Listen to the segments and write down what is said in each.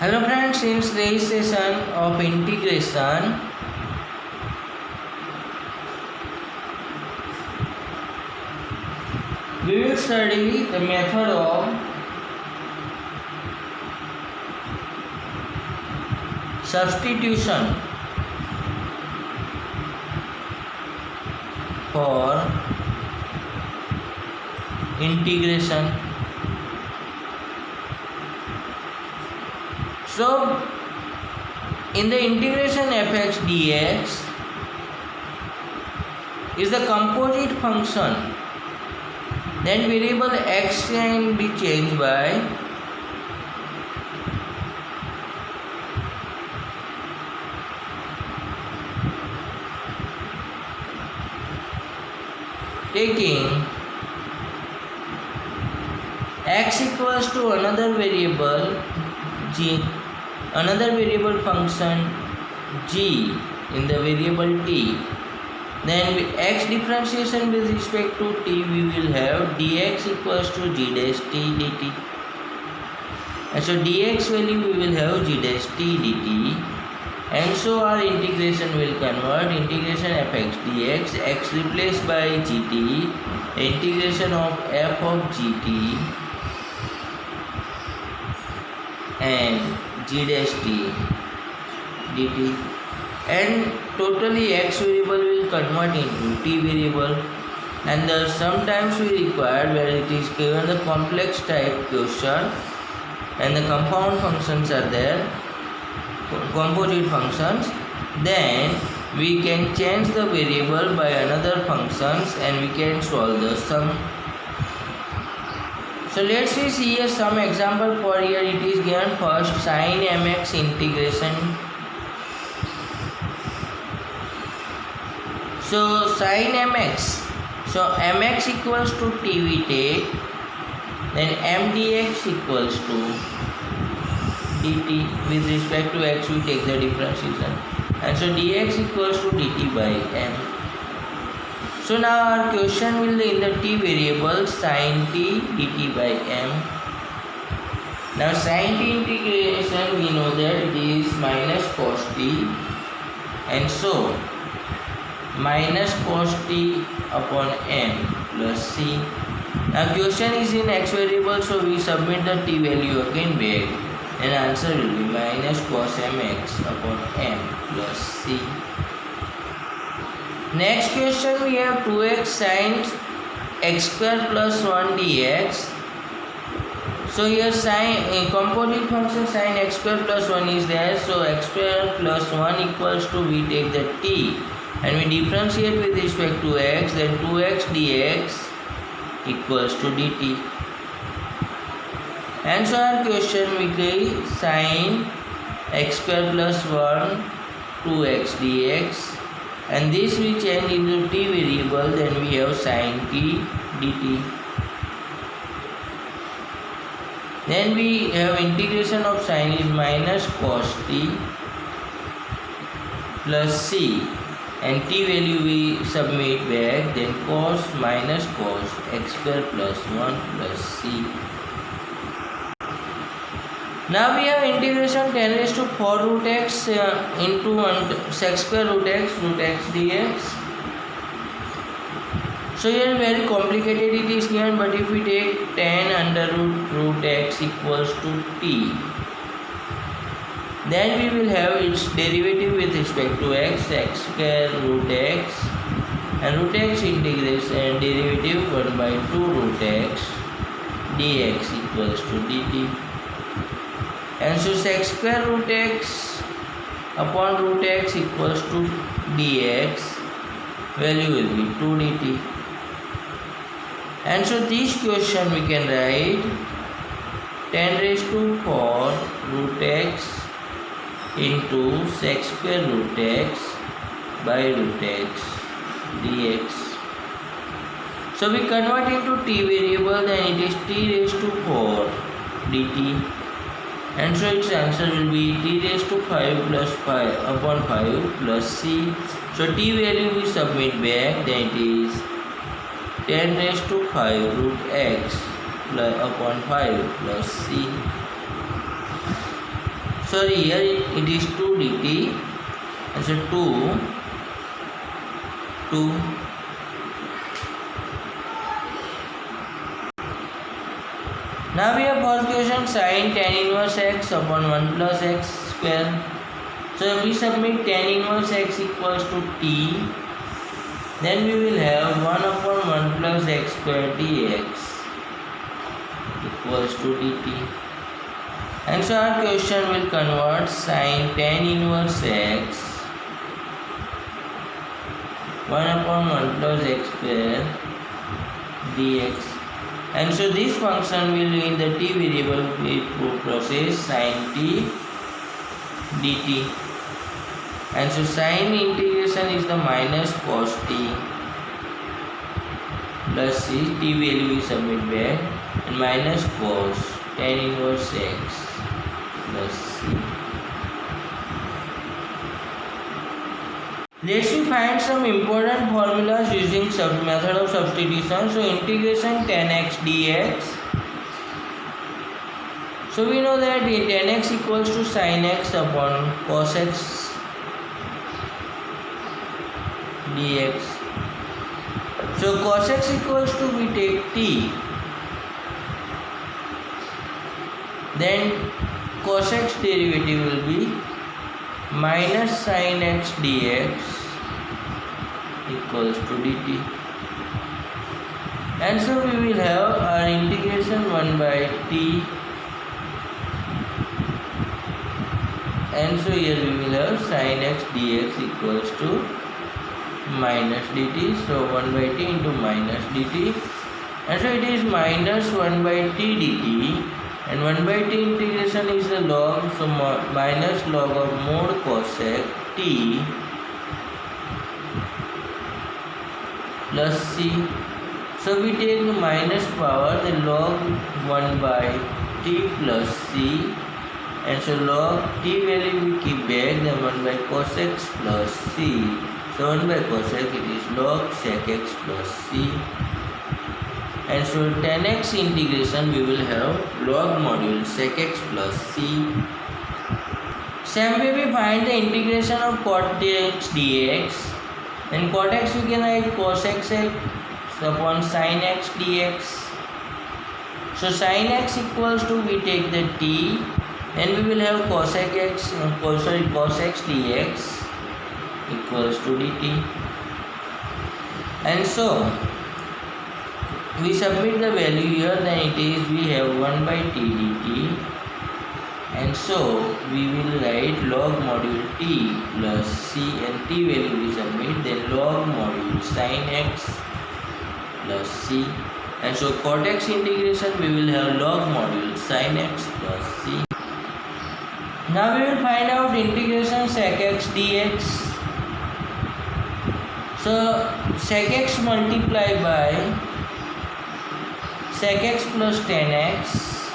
Hello friends, in today's session of integration, we will study the method of substitution for integration. So, in the integration fx dx is the composite function, then variable x can be changed by taking x equals to another variable g, another variable function g in the variable t. Then x differentiation with respect to t, we will have dx equals to g dash t dt. And so dx value we will have g dash t dt. And so our integration will convert integration fx dx, x replaced by gt, integration of f of gt and g dash t dt, and totally x variable will convert into t variable. And sometimes we require where it is given the complex type question and the compound functions are there, composite functions, then we can change the variable by another functions and we can solve the sum. So let's see here some example. For here it is given first sin mx integration. So sin mx, so mx equals to t we take, then m dx equals to dt. With respect to x we take the differentiation, and so dx equals to dt by m. So now our question will be in the t variable sin t dt by m. Now sin t integration we know that it is minus cos t, and so minus cos t upon m plus c. Now question is in x variable, so we submit the t value again back, and answer will be minus cos mx upon m plus c. Next question we have 2x sin x square plus 1 dx. So here sin composite function sin x square plus 1 is there, so x square plus 1 equals to, we take the t and we differentiate with respect to x, then 2x dx equals to dt. And so our question we take sin x square plus 1 2x dx, and this we change into t variable, then we have sin t dt. Then we have integration of sin is minus cos t plus c, and t value we submit back, then cos minus cos x square plus 1 plus c. Now we have integration 10 raised to 4 root x into sec square root x dx. So here very complicated it is given, but if we take 10 under root x equals to t, then we will have its derivative with respect to x square root x, and root x integration derivative 1 by 2 root x dx equals to dt. And so sec square root x upon root x equals to dx, value will be 2 dt. And so this question we can write 10 raised to 4 root x into sec square root x by root x dx. So we convert into t variable, then it is t raised to 4 dt, and so its answer will be t raised to 5 plus 5 upon 5 plus c. So t value we submit back, then it is 10 raised to 5 root x upon 5 plus c. sorry, here it is 2 dt, and so 2. Now we have first question, sin tan inverse x upon 1 plus x square. So we submit tan inverse x equals to t, then we will have 1 upon 1 plus x square dx equals to dt. And so our question will convert sin tan inverse x 1 upon 1 plus x square dx. And so this function will in the t variable will process sin t dt. And so sin integration is the minus cos t plus c, t value we submit back, and minus cos tan inverse x plus c. Let's find some important formulas using method of substitution. So integration tan x dx. So we know that tan x equals to sin x upon cos x dx. So cos x equals to, we take t, then cos x derivative will be minus sin x dx equals to dt. And so we will have our integration 1 by t, and so here we will have sin x dx equals to minus dt. So 1 by t into minus dt, and so it is minus 1 by t dt, and 1 by t integration is the log, so minus log of mod cosec t plus c. So we take the minus power, the log 1 by t plus c, and so log t value we keep back, then 1 by cos x plus c. So 1 by cosec, it is log sec x plus c. And so tan x integration we will have log module sec x plus c. Same way we find the integration of cot x dx. In cot x we can write cos x upon sin x dx. So sin x equals to, we take the t, and we will have cosec x, cos x dx equals to dt. And so we submit the value here, then it is, we have 1 by t dt, and so we will write log module t plus c, and t value we submit, then log module sin x plus c. And so cot x integration we will have log module sin x plus c. Now we will find out integration sec x dx. So sec x multiplied by sec x plus tan x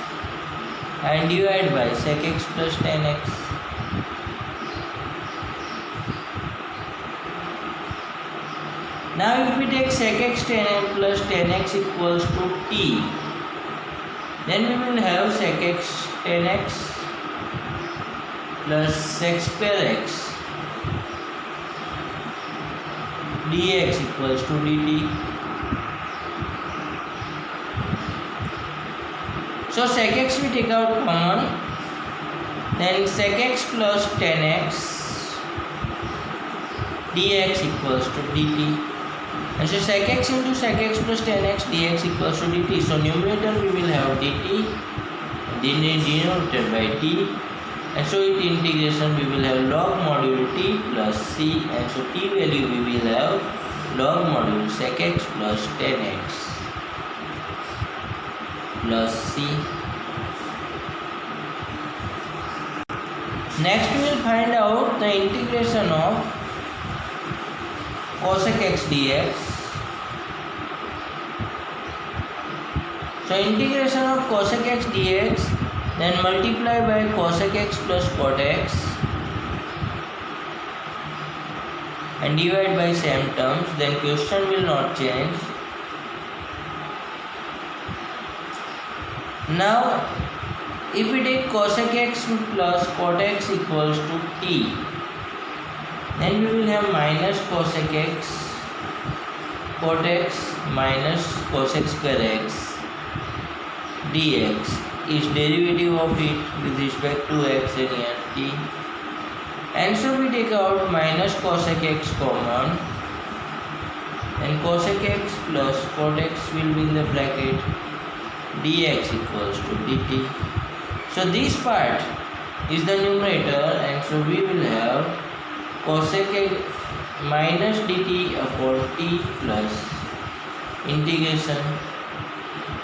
and divide by sec x plus tan x. Now if we take sec x tan x plus tan x equals to t, then we will have sec x tan x plus sec square x dx equals to dt. So sec x we take out common, then sec x plus tan x dx equals to dt. And so sec x into sec x plus tan x dx equals to dt. So numerator we will have dt, denominator by t, and so it integration we will have log module t plus c, and so t value we will have log module sec x plus tan x plus c. Next we will find out the integration of cosec x dx. So integration of cosec x dx, then multiply by cosec x plus cot x and divide by same terms, then question will not change. Now if we take cosec x plus cot x equals to t, then we will have minus cosec x cot x minus cosec square x dx is derivative of it with respect to x and here t. And so we take out minus cosec x common, and cosec x plus cot x will be in the bracket, dx equals to dt. So this part is the numerator, and so we will have cosec x minus dt upon t plus integration.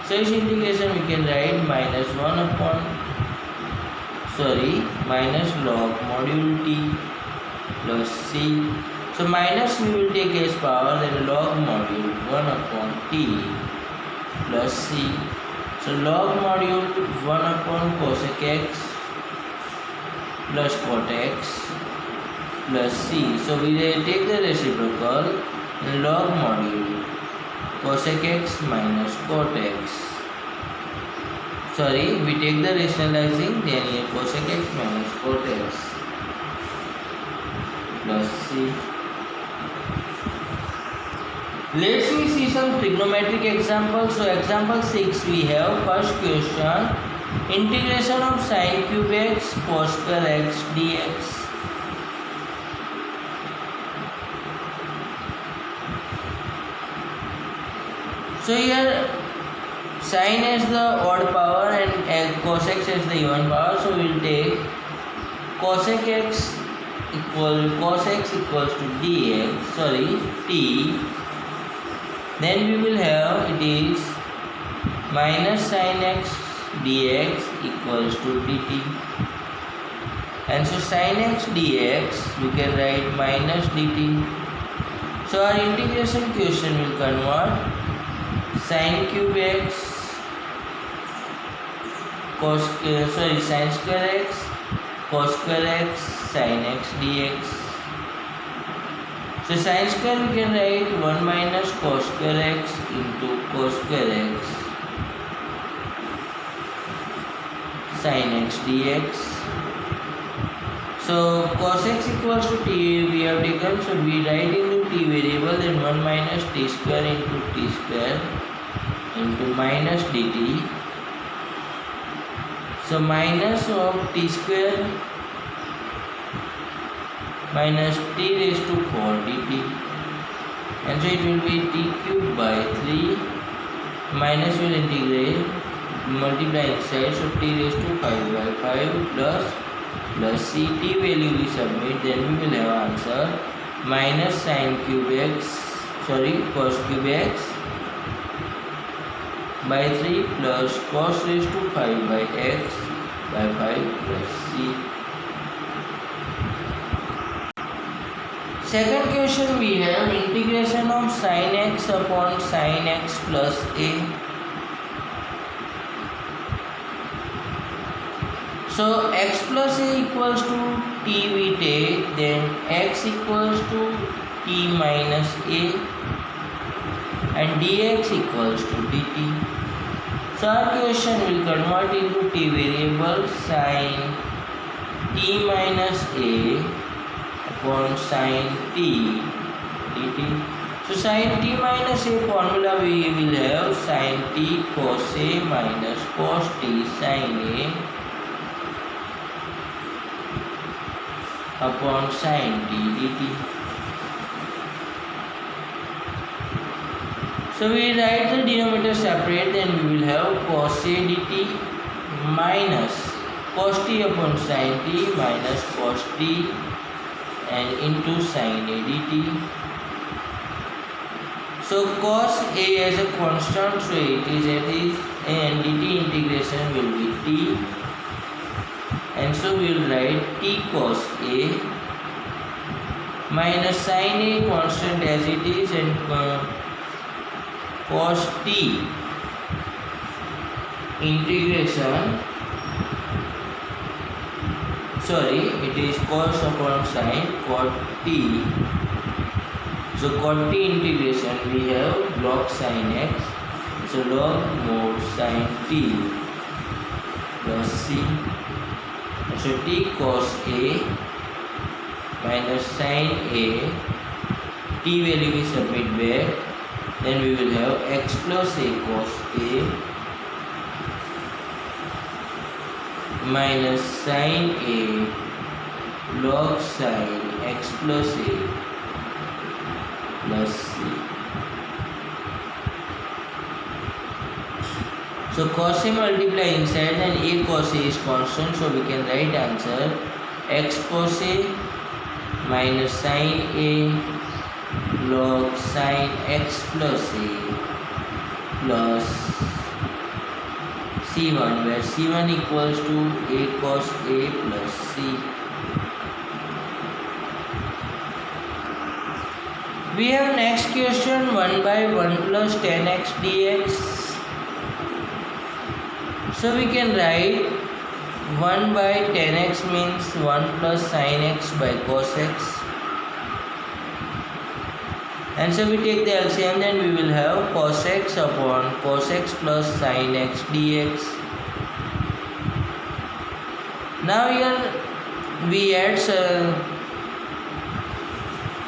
So this integration we can write minus log module t plus c. So minus we will take as power, then log module 1 upon t plus c. So log module 1 upon cosec x plus cot x plus c. So we will take the reciprocal, and log module cosec x minus cot x. We take the rationalizing, then here cosec x minus cot x plus c. Let's see some trigonometric examples. So example 6 we have first question, integration of sin cube x cos square x dx. So here sin as the odd power and cos x as the even power. So we will take cosec x equals to t. Then we will have it is minus sin x dx equals to dt. And so sin x dx we can write minus dt. So our integration question will convert sin cube x sin square x cos square x sin x dx. So sin square we can write 1 minus cos square x into cos square x sin x dx. So cos x equals to t we have taken, so we write into t variable, then 1 minus t square into t square into minus dt. So minus of t square minus t raised to 4 dt, and so it will be t cube by 3, minus will integrate, multiply inside, so t raised to 5 by 5 plus c. T value we submit, then we will have answer minus cos cube x by 3 plus cos raised to 5 by x by 5 plus c. Second question we have integration of sin x upon sin x plus a. So x plus a equals to t we take, then x equals to t minus a, and dx equals to dt. So our question will convert into t variable sin t minus a upon sin t dt. So sin t minus a formula we will have sin t cos a minus cos t sin a upon sin t dt. So we write the denominator separate, then we will have cos a dt minus cos t upon sin t minus cos t and into sin a dt. So cos a as a constant, so it is and dt integration will be t, and so we will write t cos a minus sin a constant as it is, and cos t integration, it is cos upon sin cot t. So cot t integration we have log sin x, so log mod sin t plus c. So t cos a minus sin a, t value we submit back, then we will have x plus a cos a minus sin a log sin x plus a plus c. So cos a multiply inside and a cos a is constant, so we can write answer x cos a minus sin a log sin x plus a plus c1, where c1 equals to a cos a plus c. We have next question 1 by 1 plus 10x dx. So we can write 1 by 10x means 1 plus sin x by cos x. And so we take the LCM, then we will have cos x upon cos x plus sin x dx. Now here we add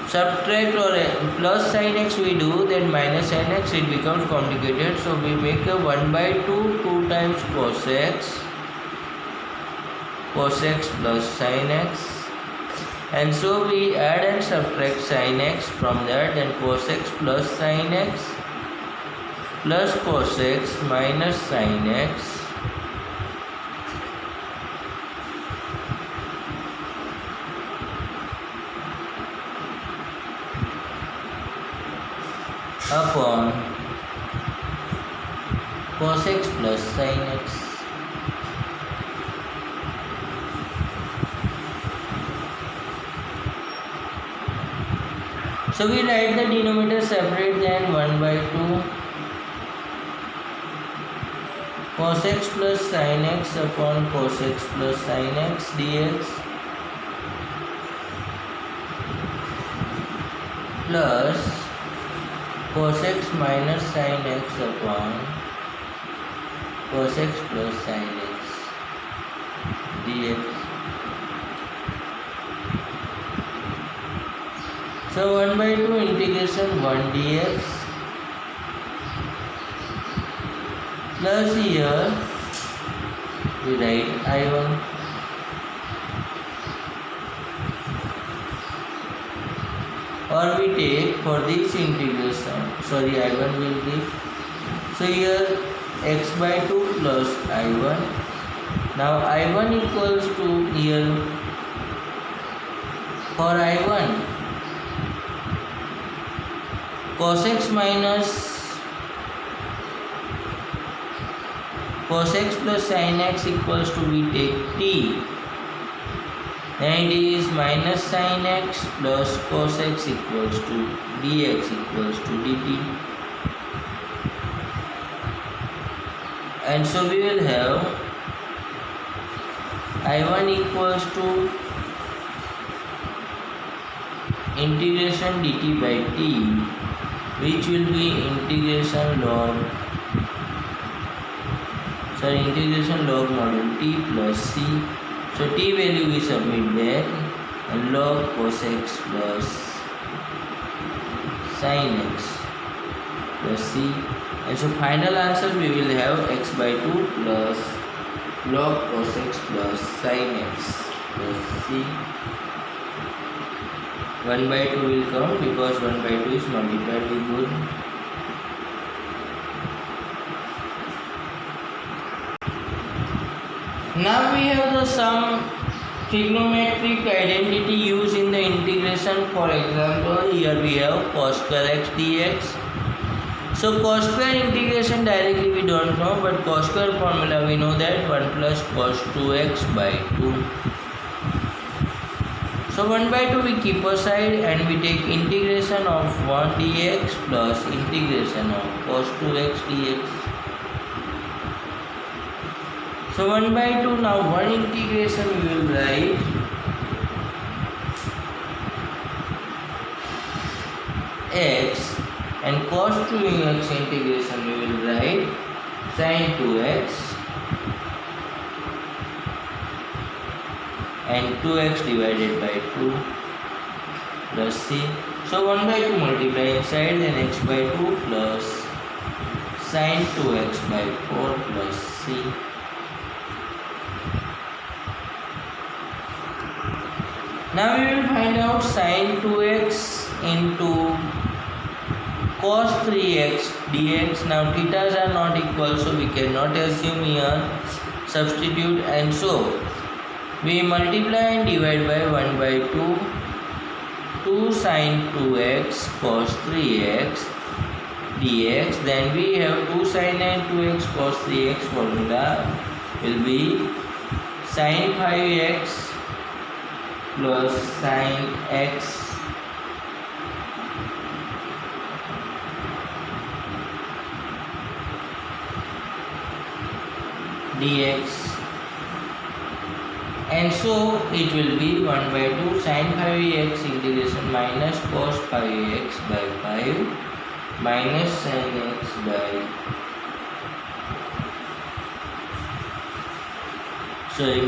subtract or plus sin x we do, then minus sin x, it becomes complicated. So we make a 1 by 2 times cos x plus sin x. And so we add and subtract sin x from that, then cos x plus sin x plus cos x minus sin x upon cos x plus sin x. So we write the denominator separate, then 1 by 2 cos x plus sin x upon cos x plus sin x dx plus cos x minus sin x upon cos x plus sin x dx. So 1 by 2 integration 1 dx plus here we write I1 or we take for this integration, I1 will give. So here x by 2 plus I1. Now I1 equals to here for I1 cos x minus cos x plus sin x equals to, we take t, and it is minus sin x plus cos x equals to dx equals to dt. And so we will have I1 equals to integration dt by t, which will be integration log module t plus c. So t value we submit back and log cos x plus sin x plus c. And so final answer we will have x by 2 plus log cos x plus sin x plus c. 1 by 2 will come because 1 by 2 is multiplied with good. Now we have some trigonometric identity used in the integration. For example, here we have cos square x dx. So cos square integration directly we don't know, but cos square formula we know that 1 plus cos 2x by 2. So 1 by 2 we keep aside and we take integration of 1 dx plus integration of cos 2x dx. So 1 by 2, now 1 integration we will write x, and cos 2x integration we will write sin 2x and 2x divided by 2 plus c. So 1 by 2 multiply inside, then x by 2 plus sin 2x by 4 plus c. Now we will find out sin 2x into cos 3x dx. Now thetas are not equal, so we cannot assume here. Substitute, and so we multiply and divide by 1 by 2 sin 2x cos 3x dx. Then we have 2 sin and 2x cos 3x. Formula will be sin 5x plus sin x dx, and so it will be 1 by 2 sin 5x integration minus cos 5x by 5 minus sin x by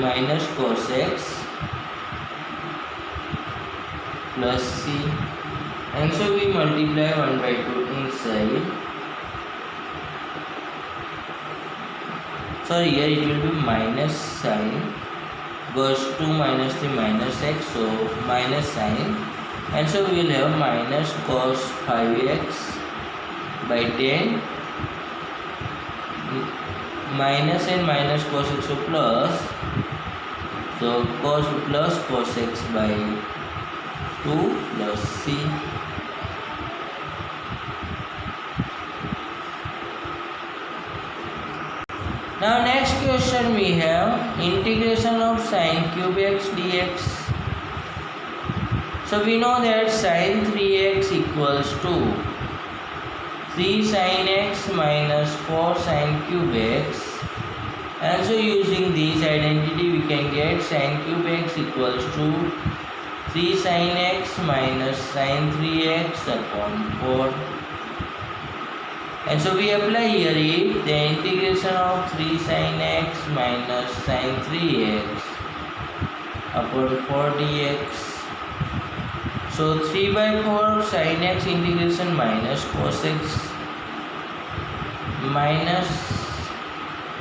minus cos x plus c, and so we multiply 1 by 2 inside. Sorry, here it will be minus sin, because 2 minus 3 minus x, so minus sin, and so we will have minus cos 5x by 10 minus and minus cos x, so plus, so cos plus cos x by 2 plus c. Now next question we have integration of sin cube x dx. So we know that sin 3x equals to 3 sin x minus 4 sin cube x, and so using this identity we can get sin cube x equals to 3 sin x minus sin 3x upon 4. And so we apply here if the integration of 3 sin x minus sin 3x upon 4 dx. So 3 by 4 sin x integration minus cos x minus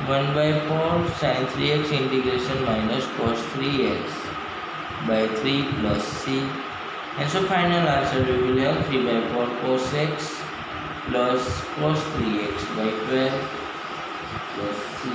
1 by 4 sin 3x integration minus cos 3x by 3 plus c. And so final answer we will have 3 by 4 cos x plus cos 3x by 12 plus c.